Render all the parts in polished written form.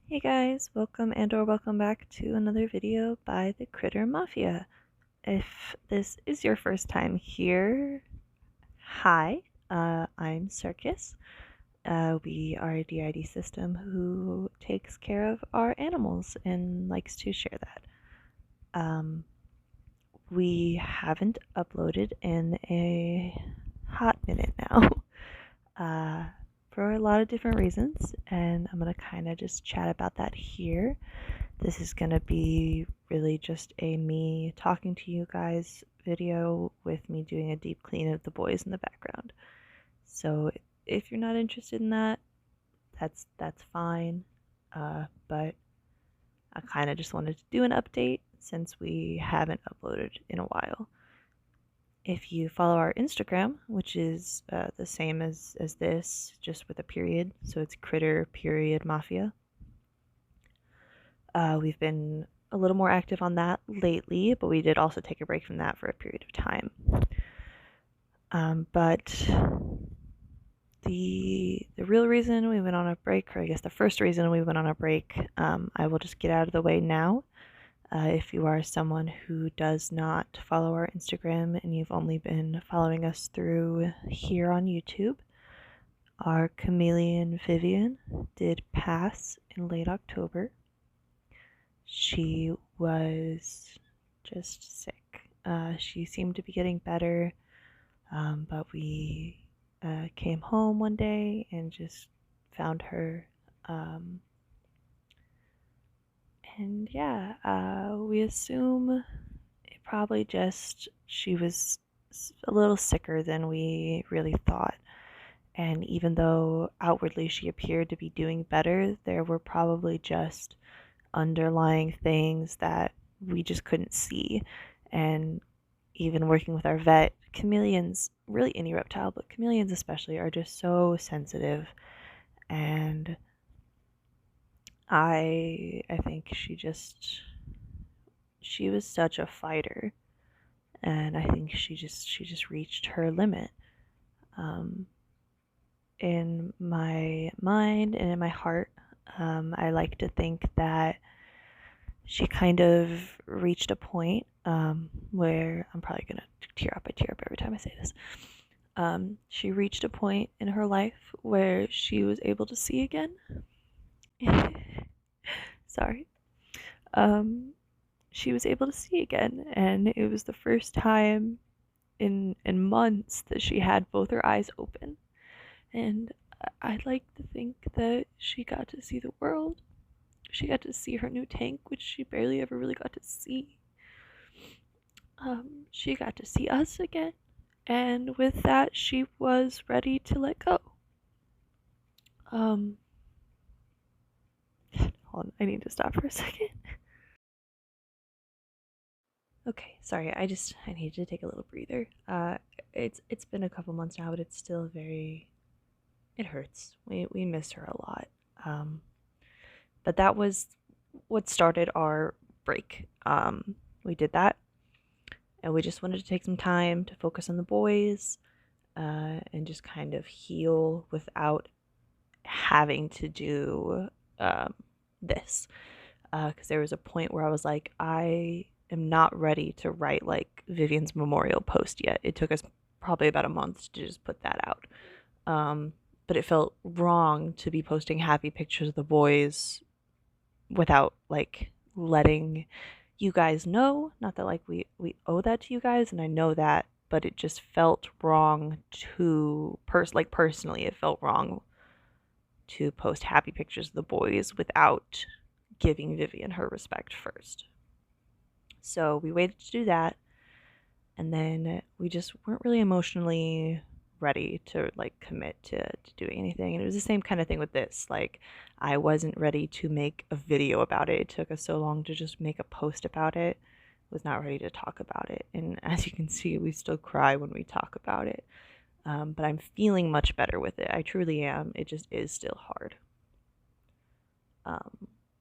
Hey guys, welcome and/or welcome back to another video by the Critter Mafia. If this is your first time here, hi, I'm Circus. We are a DID system who takes care of our animals and likes to share that. We haven't uploaded in a hot minute now. For a lot of different reasons, and I'm going to kind of just chat about that here. This is going to be really just a me talking to you guys video with me doing a deep clean of the boys in the background. So if you're not interested in that, that's fine. But I kind of just wanted to do an update since we haven't uploaded in a while. If you follow our Instagram, which is the same as this, just with a period, so it's critter period mafia. We've been a little more active on that lately, but we did also take a break from that for a period of time. But the real reason we went on a break, or I guess the first reason we went on a break, I will just get out of the way now. If you are someone who does not follow our Instagram and you've only been following us through here on YouTube, our chameleon Vivian did pass in late October. She was just sick. She seemed to be getting better, but we came home one day and just found her. And yeah, we assume it probably just she was a little sicker than we really thought. And even though outwardly she appeared to be doing better, there were probably just underlying things that we just couldn't see. And even working with our vet, chameleons, really any reptile, but chameleons especially, are just so sensitive. And I think she was such a fighter, and I think she just reached her limit. In my mind and in my heart, I like to think that she kind of reached a point where I'm probably gonna tear up. I tear up every time I say this. She reached a point in her life where she was able to see again. Sorry. She was able to see again, and it was the first time in months that she had both her eyes open. And I'd like to think that she got to see the world. She got to see her new tank, which she barely ever really got to see. She got to see us again, and with that, she was ready to let go. Hold on, I need to stop for a second. Okay, sorry, I needed to take a little breather. It's been a couple months now, but it's still it hurts. We miss her a lot. But that was what started our break. We did that, and we just wanted to take some time to focus on the boys, and just kind of heal without having to do this. Because there was a point where I was like, I am not ready to write like Vivian's memorial post yet. It took us probably about a month to just put that out. But it felt wrong to be posting happy pictures of the boys without like letting you guys know. Not that like we owe that to you guys, and I know that, but it just felt wrong to personally it felt wrong to post happy pictures of the boys without giving Vivian her respect first. So we waited to do that, and then we just weren't really emotionally ready to like commit to doing anything. And it was the same kind of thing with this. Like, I wasn't ready to make a video about it. It took us so long to just make a post about it. I was not ready to talk about it. And as you can see, we still cry when we talk about it. But I'm feeling much better with it. I truly am. It just is still hard.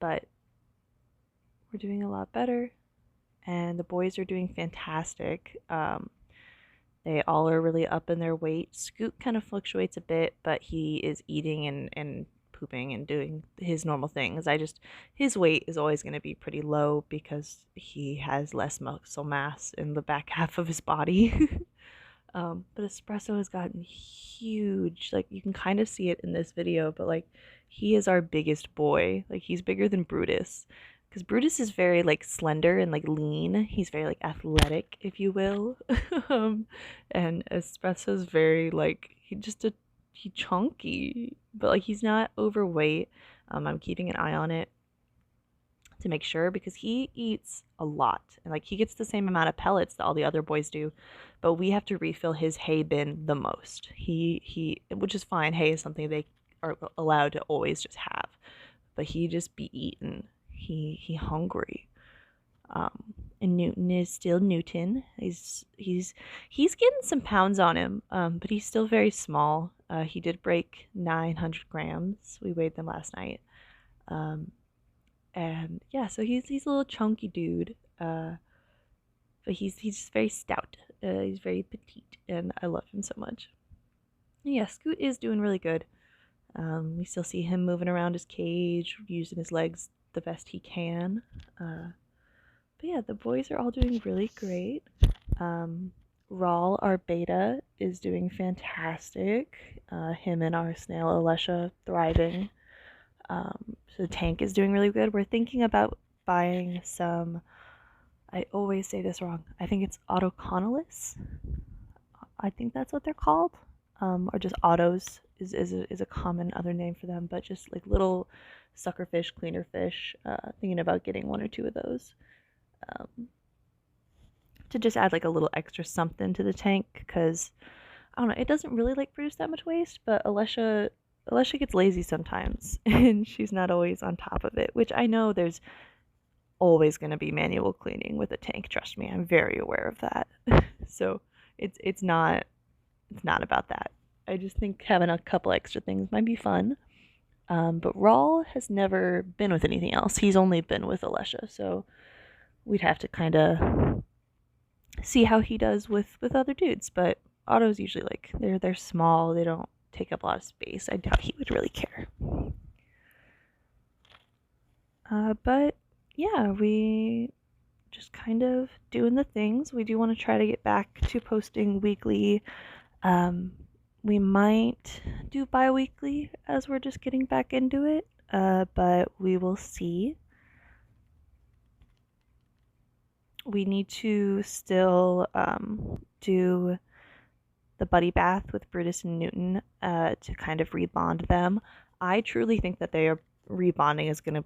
But we're doing a lot better, and the boys are doing fantastic. They all are really up in their weight. Scoot kind of fluctuates a bit, but he is eating and pooping and doing his normal things. His weight is always going to be pretty low because he has less muscle mass in the back half of his body. But Espresso has gotten huge. Like, you can kind of see it in this video, but like, he is our biggest boy. Like, he's bigger than Brutus. Because Brutus is very like slender and like lean. He's very like athletic, if you will. And Espresso's very like he chunky, but like he's not overweight. I'm keeping an eye on it to make sure because he eats a lot and like he gets the same amount of pellets that all the other boys do, but we have to refill his hay bin the most. He which is fine. Hay is something they are allowed to always just have, but he just be eating. He hungry. And Newton is still Newton. He's getting some pounds on him, but he's still very small. He did break 900 grams. We weighed them last night. And yeah, so he's a little chunky dude. But he's just very stout. He's very petite, and I love him so much. And yeah, Scoot is doing really good. We still see him moving around his cage, using his legs the best he can. But yeah, the boys are all doing really great. Rawl, our beta, is doing fantastic. Him and our snail Alesha thriving. So the tank is doing really good. We're thinking about buying some, I always say this wrong, I think it's autoconolus. I think that's what they're called. Or just autos is a common other name for them, but just like little sucker fish, cleaner fish. Thinking about getting one or two of those. To just add like a little extra something to the tank, because I don't know, it doesn't really like produce that much waste, but Alesha gets lazy sometimes and she's not always on top of it, which I know there's always going to be manual cleaning with a tank. Trust me, I'm very aware of that. So it's not about that. I just think having a couple extra things might be fun. But Rawl has never been with anything else. He's only been with Alesha, so we'd have to kind of see how he does with other dudes. But autos usually like they're small. They don't take up a lot of space. I doubt he would really care. But yeah, we just kind of doing the things. We do want to try to get back to posting weekly. We might do bi-weekly as we're just getting back into it, but we will see. We need to still do the buddy bath with Brutus and Newton to kind of rebond them. I truly think that their rebonding is going to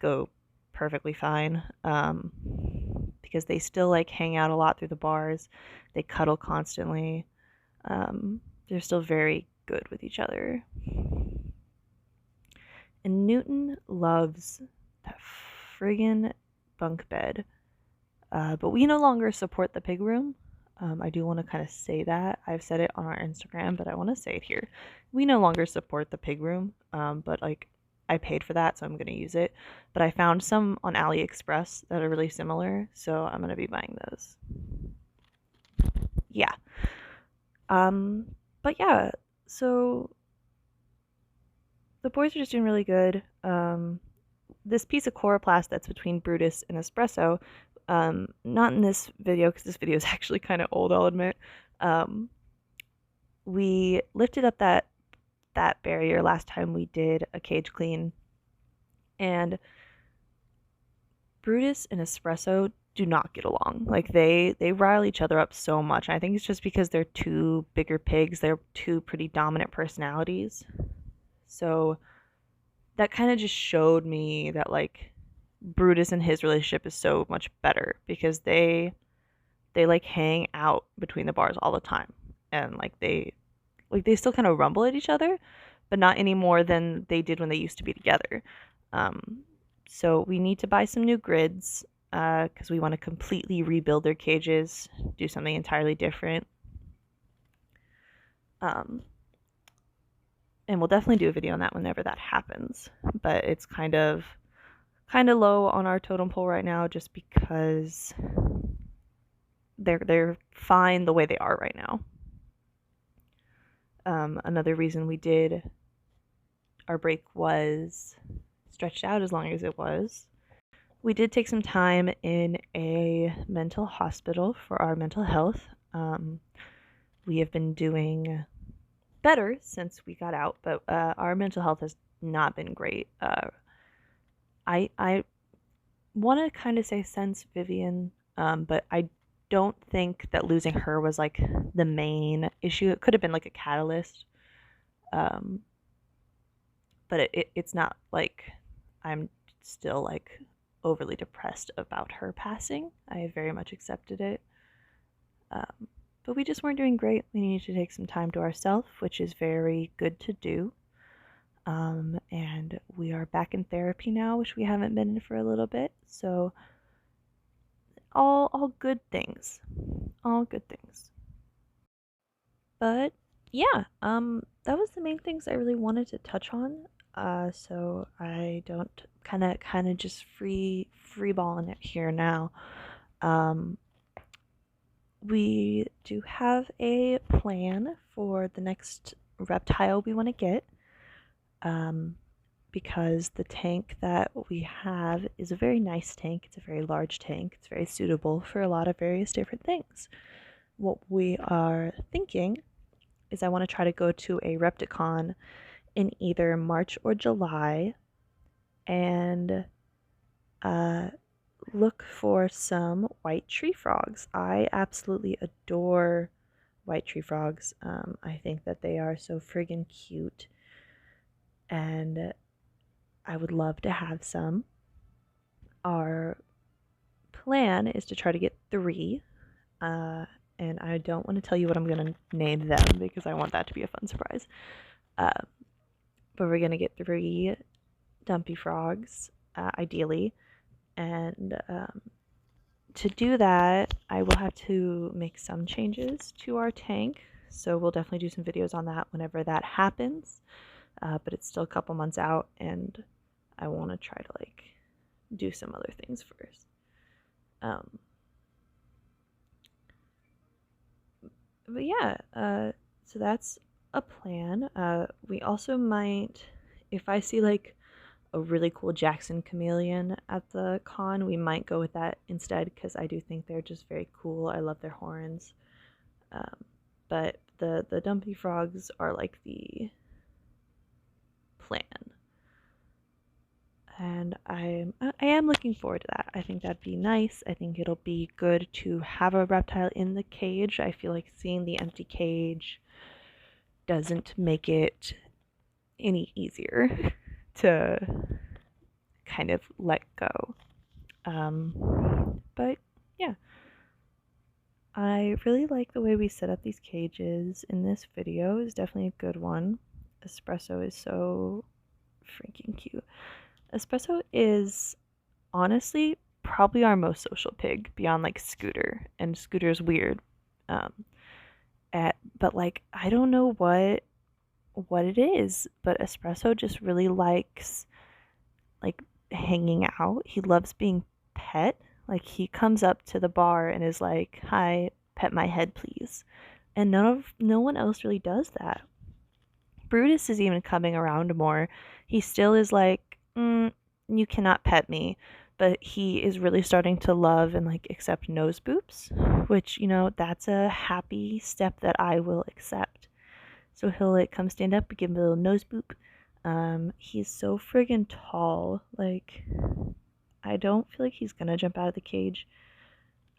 go perfectly fine, because they still like hang out a lot through the bars. They cuddle constantly. They're still very good with each other. And Newton loves that friggin' bunk bed. But we no longer support the pig room. I do want to kind of say that. I've said it on our Instagram, but I want to say it here. We no longer support the pig room, but like I paid for that, so I'm going to use it. But I found some on AliExpress that are really similar, so I'm going to be buying those. Yeah. But yeah, so the boys are just doing really good. This piece of chloroplast that's between Brutus and Espresso, not in this video because this video is actually kind of old, I'll admit. We lifted up that barrier last time we did a cage clean, and Brutus and Espresso do not get along. Like they rile each other up so much. I think it's just because they're two bigger pigs. They're two pretty dominant personalities. So that kind of just showed me that like Brutus and his relationship is so much better because they like hang out between the bars all the time, and like they still kind of rumble at each other, but not any more than they did when they used to be together. So we need to buy some new grids because we want to completely rebuild their cages, do something entirely different. And we'll definitely do a video on that whenever that happens. But it's kind of low on our totem pole right now just because they're fine the way they are right now. Another reason we did our break was stretched out as long as it was. We did take some time in a mental hospital for our mental health. We have been doing better since we got out, but our mental health has not been great. I want to kind of say since Vivian, but I don't think that losing her was like the main issue. It could have been like a catalyst, um, but it's not like I'm still like overly depressed about her passing. I very much accepted it. But we just weren't doing great. We needed to take some time to ourselves, which is very good to do. And we are back in therapy now, which we haven't been in for a little bit. So all good things. All good things. But yeah, that was the main things I really wanted to touch on. So I don't kind of just free balling it here now. Um, we do have a plan for the next reptile we want to get. Because the tank that we have is a very nice tank. It's a very large tank. It's very suitable for a lot of various different things. What we are thinking is I want to try to go to a Repticon in either March or July and look for some white tree frogs. I absolutely adore white tree frogs. I think that they are so friggin' cute, and I would love to have some. Our plan is to try to get 3, and I don't want to tell you what I'm going to name them because I want that to be a fun surprise. But we're going to get 3 dumpy frogs, ideally, and to do that, I will have to make some changes to our tank, so we'll definitely do some videos on that whenever that happens, but it's still a couple months out, and I want to try to like do some other things first. But yeah, so that's a plan. We also might, if I see like a really cool Jackson chameleon at the con, we might go with that instead because I do think they're just very cool. I love their horns. But the dumpy frogs are like the plan. And I am looking forward to that. I think that'd be nice. I think it'll be good to have a reptile in the cage. I feel like seeing the empty cage doesn't make it any easier to kind of let go. But yeah, I really like the way we set up these cages in this video. Is definitely a good one. Espresso is so freaking cute. Espresso is honestly probably our most social pig beyond like Scooter, and Scooter's weird. But like I don't know what it is, but Espresso just really likes like hanging out. He loves being pet. Like he comes up to the bar and is like, "Hi, pet my head, please." And no one else really does that. Brutus is even coming around more. He still is like, you cannot pet me, but he is really starting to love and like accept nose boops, which that's a happy step that I will accept. So he'll like come stand up and give me a little nose boop. He's so friggin' tall. Like I don't feel like he's gonna jump out of the cage.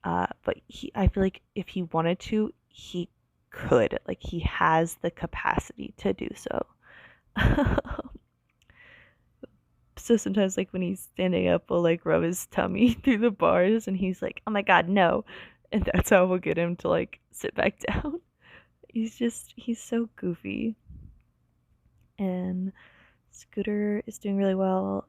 But I feel like if he wanted to, he could. Like he has the capacity to do so. So sometimes like when he's standing up, we'll like rub his tummy through the bars and he's like, "Oh my god, no." And that's how we'll get him to like sit back down. He's so goofy. And Scooter is doing really well.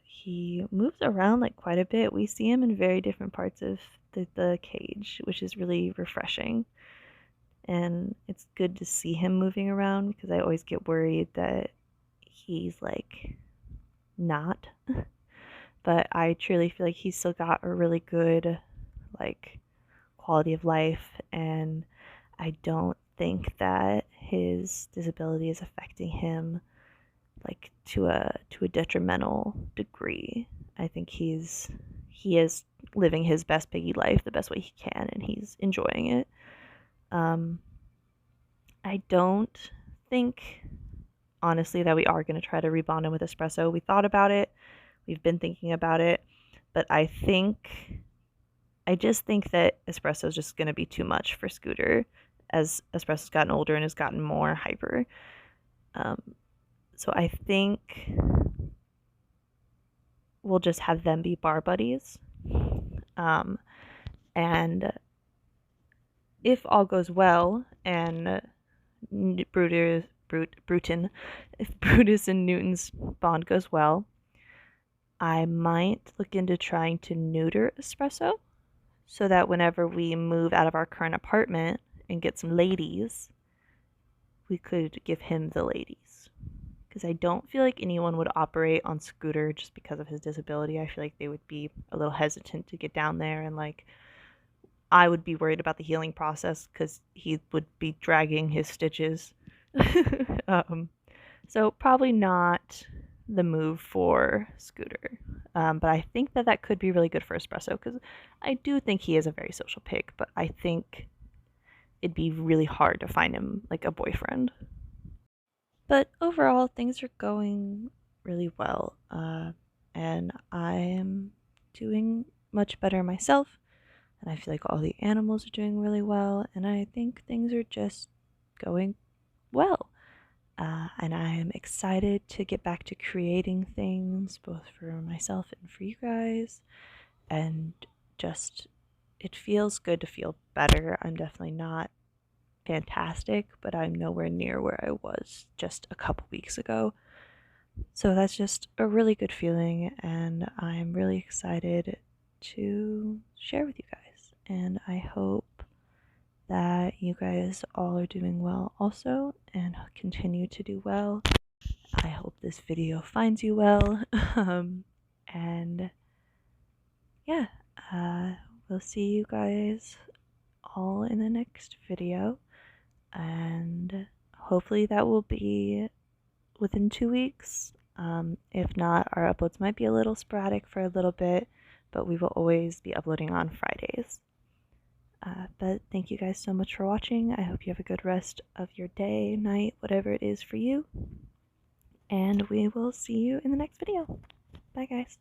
He moves around like quite a bit. We see him in very different parts of the cage, which is really refreshing. And it's good to see him moving around because I always get worried that he's like not. But I truly feel like he's still got a really good like quality of life, and I don't think that his disability is affecting him like to a detrimental degree. I think he is living his best piggy life the best way he can, and he's enjoying it. I don't think, honestly, that we are going to try to rebond him with espresso. We thought about it, we've been thinking about it, but I just think that espresso is just going to be too much for Scooter as espresso's gotten older and has gotten more hyper. Um, so I think we'll just have them be bar buddies. And if all goes well and Bruton, if Brutus and Newton's bond goes well, I might look into trying to neuter espresso so that whenever we move out of our current apartment and get some ladies, we could give him the ladies. Because I don't feel like anyone would operate on Scooter just because of his disability. I feel like they would be a little hesitant to get down there, and like I would be worried about the healing process because he would be dragging his stitches. So probably not the move for Scooter. But I think that that could be really good for Espresso because I do think he is a very social pig, but I think it'd be really hard to find him like a boyfriend. But overall, things are going really well, and I am doing much better myself, and I feel like all the animals are doing really well, and I think things are just going well. And I am excited to get back to creating things, both for myself and for you guys, and just it feels good to feel better. I'm definitely not fantastic, but I'm nowhere near where I was just a couple weeks ago. So that's just a really good feeling, and I'm really excited to share with you guys. And I hope that you guys all are doing well also and continue to do well. I hope this video finds you well. And yeah, we'll see you guys all in the next video. And hopefully that will be within 2 weeks. If not, our uploads might be a little sporadic for a little bit, but we will always be uploading on Fridays. But thank you guys so much for watching. I hope you have a good rest of your day, night, whatever it is for you. And we will see you in the next video. Bye, guys.